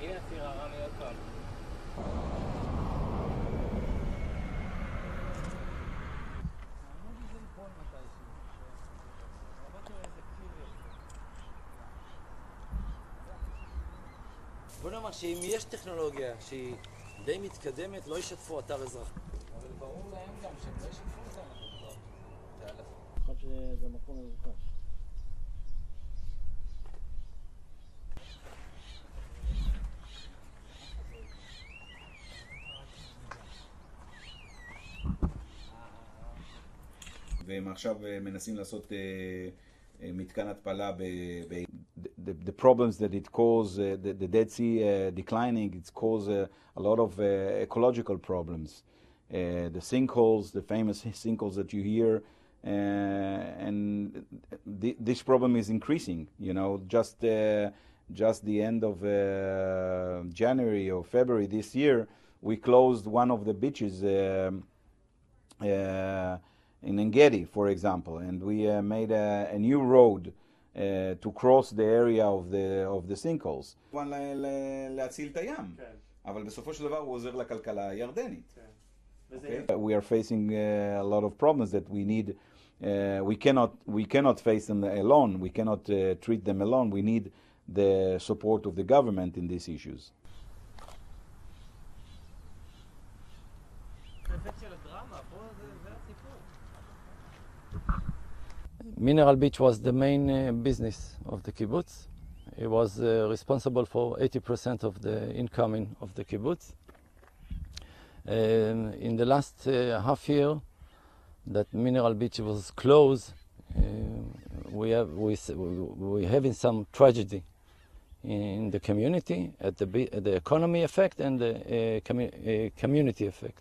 הנה הסירה רמי עוד פעם. בוא נאמר שאם יש טכנולוגיה שהיא די מתקדמת, לא ישתפו אתר אזרחי. אבל ברור להם גם שהם לא ישתפו את זה, אנחנו כבר. חושב שזה מקום מבוקש. והם עכשיו מנסים לעשות מתקן התפלה The problems that it caused, the Dead Sea declining, it's caused a lot of ecological problems. The sinkholes, the famous sinkholes that you hear, and this problem is increasing. You know, just the end of January or February this year, we closed one of the beaches in Engedi, for example, and we made a new road to cross the area of the sinkholes. להציל את הים, אבל בסופו של דבר הוא עוזר לכלכלה הירדנית. We are facing a lot of problems that we need. We cannot face them alone. We cannot treat them alone. We need the support of the government in these issues. Mineral Beach was the main business of the kibbutz. It was responsible for 80% of the income of the kibbutz. In the last half year that Mineral Beach was closed, we having some tragedy in the community, at the economy effect and the community effect.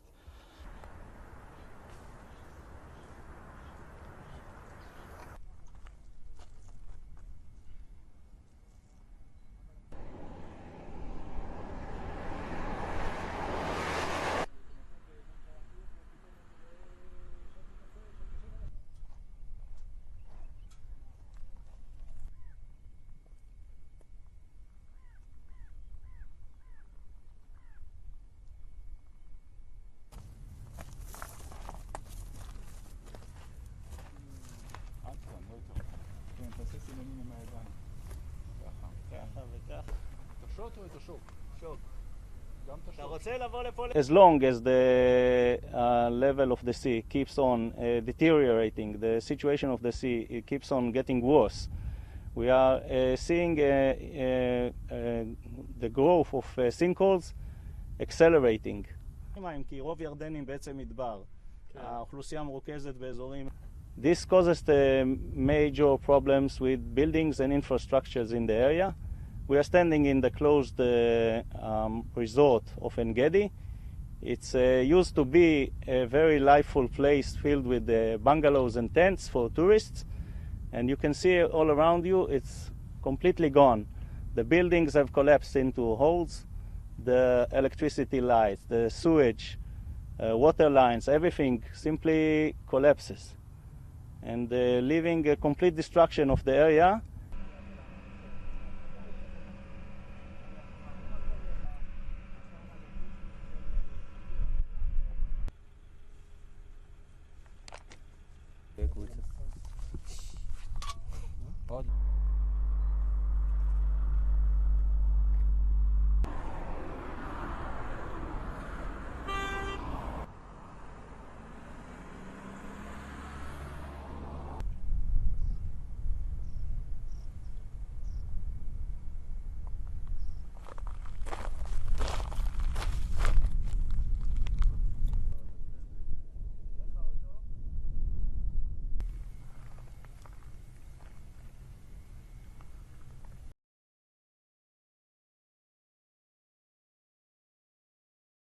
As long as the level of the sea keeps on deteriorating, the situation of the sea it keeps on getting worse. We are seeing the growth of sinkholes accelerating. כי רוב ירדנים בעצם מדבר. האוכלוסייה מרוכזת באזורים. This causes the major problems with buildings and infrastructures in the area. We are standing in the closed resort of Engedi. It's used to be a very lively place filled with bungalows and tents for tourists. And you can see all around you, it's completely gone. The buildings have collapsed into holes. The electricity lights, the sewage, water lines, everything simply collapses. And leaving a complete destruction of the area. קבוצה.